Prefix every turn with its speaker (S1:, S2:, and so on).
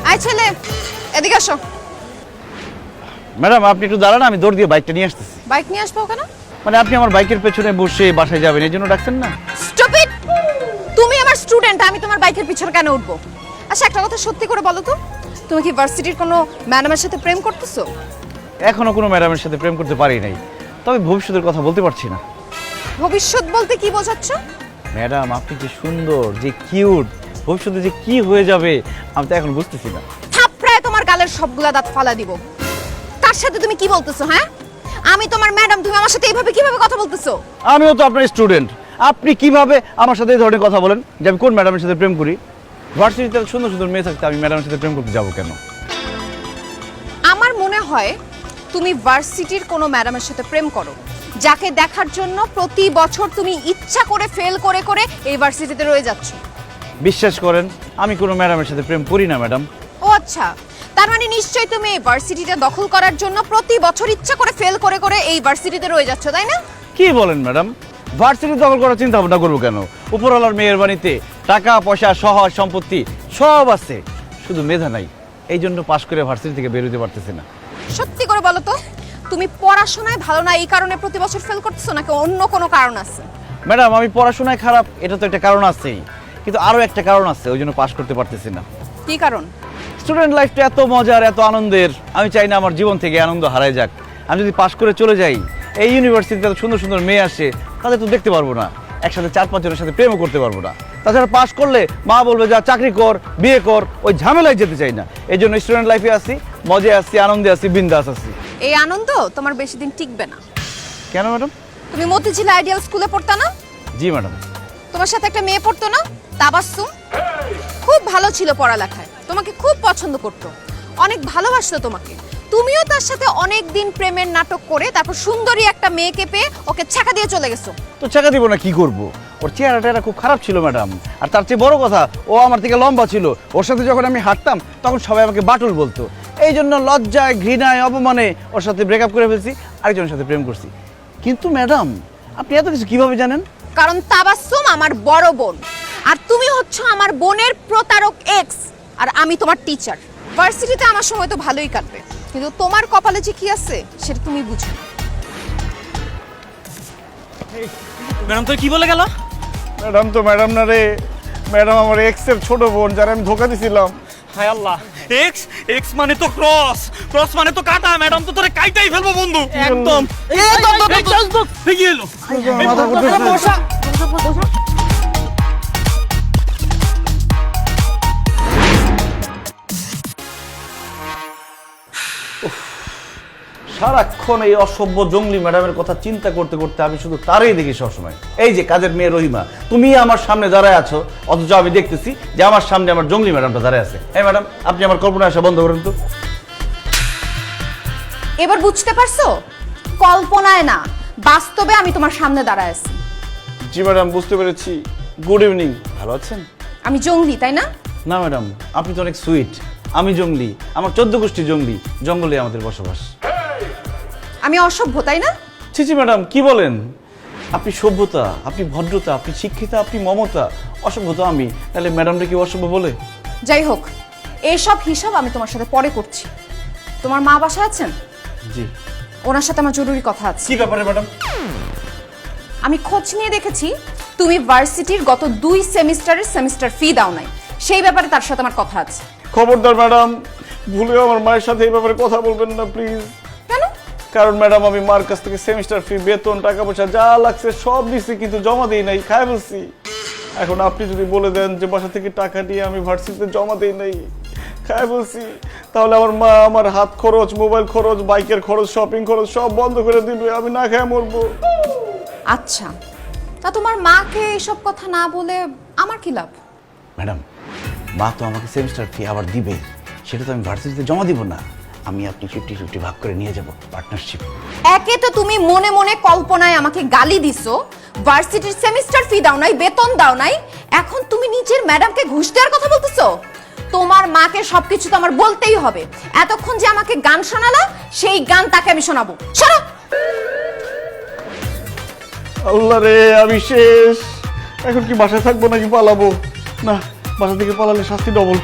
S1: আয় ছেলে, এদিকে আসো।
S2: ম্যাডাম আপনি একটু দাঁড়ান, আমি দৌড় দিয়ে বাইকটা নিয়ে আসতেছি।
S1: বাইক নিয়ে আসবো কেন?
S2: মানে আপনি আমার বাইকের পেছনে বসে বাসায় যাবেন এই জন্য ডাকছেন না?
S1: স্টুপিড! তুমি আমার স্টুডেন্ট, আমি তোমার বাইকের পিছনে কেন উঠবো? আচ্ছা একটা কথা সত্যি করে বলো তো, তুমি কি ভার্সিটির কোনো ম্যাডামের সাথে প্রেম করতেছো?
S2: এখনো কোনো ম্যাডামের সাথে প্রেম করতে পারি নাই, তবে ভবিষ্যতের কথা বলতে পারছি না।
S1: ভবিষ্যৎ বলতে কি বোঝাচ্ছ?
S2: ম্যাডাম আপনি যে সুন্দর, যে কিউট, ভবিষ্যতে যে কি হয়ে যাবে আমি তো এখন বুঝতেছি না।
S1: থাপড়ায় তোমার গালের সবগুলা দাঁত ফালা দিব। কার সাথে তুমি কি বলতেছো? হ্যাঁ, আমি তোমার ম্যাডাম, তুমি আমার সাথে এইভাবে কিভাবে কথা বলতেছো?
S2: আমিও তো আপনার স্টুডেন্ট, আপনি কিভাবে আমার সাথে এই ধরনের কথা বলেন যে আমি কোন ম্যাডামের সাথে প্রেম করি? ভার্সিটিতে সুন্দর সুন্দর মেয়ে থাকতে আমি ম্যাডামের সাথে প্রেম করতে যাবো কেন?
S1: আমার মনে হয় তুমি ভার্সিটির কোনো ম্যাডামের সাথে প্রেম করো, যাকে দেখার জন্য প্রতি বছর তুমি ইচ্ছা করে ফেল করে করে এই ভার্সিটিতে রয়ে যাচ্ছ।
S2: বিশ্বাস করেন আমি কোনো ম্যাডামের সাথে প্রেম করি না ম্যাডাম।
S1: ও আচ্ছা, তার মানে নিশ্চয়ই তুমি এই ভার্সিটিটা দখল করার জন্য প্রতি বছর ইচ্ছা করে ফেল করে করে এই ভার্সিটিতে রয়ে যাচ্ছ, তাই না?
S2: কি বলেন ম্যাডাম, ভার্সিটি দখল করার চিন্তা ভাবনা করবো কেন? উপরওয়ালার মেহেরবানিতে টাকা পয়সা সহায় সম্পত্তি সব আছে, শুধু মেধা নাই, এই জন্য পাশ করে ভার্সিটি থেকে বের হতে পারতেছি না।
S1: সত্যি করে বলো তো, তুমি পড়াশোনায় ভালো না এই কারণে প্রতি বছর ফেল করতেছো, নাকি অন্য কোনো কারণ আছে?
S2: ম্যাডাম আমি পড়াশোনায় খারাপ এটা তো একটা কারণ আছেই, কিন্তু আরও একটা কারণ আছে, ওই জন্য পাশ করতে পারতেছি না।
S1: কি কারণ?
S2: স্টুডেন্ট লাইফটা এত মজার, এত আনন্দের, আমি চাই না আমার জীবন থেকে আনন্দ হারায় যাক। আমি যদি পাশ করে চলে যাই, এই ইউনিভার্সিটিতে এত সুন্দর সুন্দর মেয়ে আসে, তাদের তো দেখতে পারবো না, একসাথে 4-5 জনের সাথে প্রেমও করতে পারবো না। তাছাড়া পাশ করলে মা বলবে যা চাকরি কর, বিয়ে কর, ওই ঝামেলায় যেতে চাই না। এই জন্য স্টুডেন্ট লাইফে আসি, মজায় আসছি, আনন্দে আসি, বিন্দাস আসি।
S1: এই আনন্দ তোমার বেশি দিন টিকবে না।
S2: কেন ম্যাডাম?
S1: তুমি মতিঝিল আইডিয়াল স্কুলে পড়তা না?
S2: জি ম্যাডাম।
S1: তোমার সাথে একটা মেয়ে পড়তো না, তাবাসসুম? খুব ভালো ছিল পড়ালেখায়, তোমাকে খুব পছন্দ করতো, অনেক ভালোবাসতো তোমাকে। তুমিও তার সাথে অনেক দিন প্রেমের নাটক করে তারপর সুন্দরী একটা মেয়েকে পেয়ে ওকে ছাকা দিয়ে চলে গেছো।
S2: তো চাকা দিব না, কি করব? ওর চেহারাটা খুব খারাপ ছিল ম্যাডাম, আর তার চেয়ে বড় কথা ও আমার থেকে লম্বা ছিল। ওর সাথে যখন আমি হাঁটতাম তখন সবাই আমাকে বাটুল বলতো, এই জন্য লজ্জায়, ঘৃণায়, অপমানে ওর সাথে ব্রেকআপ করে ফেলছি, আরেকজনের সাথে প্রেম করছি। কিন্তু ম্যাডাম আপনি এত কিছু কিভাবে জানেন?
S1: কারণ তাবাসসুম আমার বড় বোন, আর তুমি হচ্ছ আমার বোনের প্রতারক এক্স, আর আমি তোমার টিচার। ভার্সিটিতে আমার সময় তো ভালোই কাটবে, কিন্তু তোমার কপালে যে কি আছে সেটা তুমি বুঝো।
S3: ম্যাডাম তো কি বলে গেল?
S2: ম্যাডাম তো ম্যাডাম না রে, ম্যাডাম আমার এক্সের ছোট বোন, যারা আমি ধোকা দিছিলাম।
S3: হায় আল্লাহ, এক্স এক্স মানে তো ক্রস, ক্রস মানে তো কাটা। ম্যাডাম তো তোরে কাইটাই ফেলবো বন্ধু, একদম। কি হলো?
S2: সারাক্ষণ এই অসভ্য জঙ্গলি ম্যাডামের কথা চিন্তা করতে করতে আমি শুধু তারই দেখি সবসময়। এই যে কাজের মেয়ে রহিমা, তুমি আমার সামনে দাঁড়ায় আছো, অথচ আমি দেখতেছি যে আমার সামনে আমার জঙ্গলি ম্যাডামটা দাঁড়ায় আছে। এই ম্যাডাম আপনি আমার কল্পনা আসা বন্ধ করেন তো।
S1: এবার বুঝতে পারছো? কল্পনায় না, বাস্তবে আমি তোমার সামনে দাঁড়ায় আছি।
S2: জি ম্যাডাম বুঝতে পেরেছি। গুড ইভিনিং, ভালো আছেন?
S1: আমি জঙ্গলি, তাই না?
S2: না ম্যাডাম, আপনি তো অনেক সুইট। আমি জঙ্গলি, আমার 14 গোষ্ঠী জঙ্গলি, জঙ্গলে আমাদের বসবাস।
S1: আমি অসভ্য, তাই না?
S2: ছি ছি ম্যাডাম কি বলেন? আপনি সভ্যতা, আপনি ভদ্রতা, আপনি শিক্ষিতা, আপনি মমতা, অসভ্যতা আমি, তাহলে ম্যাডামটা কি অসভ্য বলে?
S1: যাই হোক, এইসব হিসাব আমি তোমার সাথে পরে করছি। তোমার মা বাসায় আছেন?
S2: জি।
S1: ওনার সাথে আমার জরুরি কথা আছে।
S2: কি ব্যাপারে ম্যাডাম?
S1: আমি খোঁজ নিয়ে দেখেছি তুমি ভার্সিটির গত 2 সেমিস্টারের সেমিস্টার ফি দাও নাই, সেই ব্যাপারে তার সাথে আমার কথা আছে।
S2: খবরদার ম্যাডাম, ভুলেও আমার মায়ের সাথে এই ব্যাপারে কথা বলবেন না প্লিজ।
S1: কেন?
S2: কারণ ম্যাডাম আমি মার কাছ থেকে সেমিস্টার ফি, বেতন, টাকা পয়সা যা লাগছে সব দিচ্ছি, কিন্তু জমা দিই নাই, খাই বলছি। এখন আপনি যদি বলে দেন যে বাসা থেকে টাকা নিয়ে আমি ভার্সিটিতে জমা দিই নাই, খাই বলছি, তাহলে আমার মা আমার হাত খরচ, মোবাইল খরচ, বাইকের খরচ, শপিং খরচ সব বন্ধ করে দিবে, আমি না খেয়ে মরবো।
S1: আচ্ছা, তা তোমার মাকে এসব কথা না বলে আমার কি লাভ?
S2: ম্যাডাম মা তো আমাকে সেমিস্টার ফি আবার দিবে, সেটা তো আমি ভার্সিটিতে জমা দিব না, আমি আপনি 50-50 ভাগ করে নিয়ে যাব, পার্টনারশিপ।
S1: একে তো তুমি মনে মনে কল্পনায় আমাকে গালি দিছো, ভার্সিটির সেমিস্টার ফি দাও নাই, বেতন দাও নাই, এখন তুমি নিজের ম্যাডামকে ঘুষ দেওয়ার কথা বলতেছো। তোমার মাকে সবকিছু তো আমার বলতেই হবে। এতক্ষণ যে আমাকে গান শোনালা, সেই গান তাকে আমি শোনাবো। শোনো।
S2: আল্লাহ রে, আমি শেষ। এখন কি বাসায় থাকবো নাকি পালাবো? না, বাসা থেকে পালালে শাস্তি ডবল।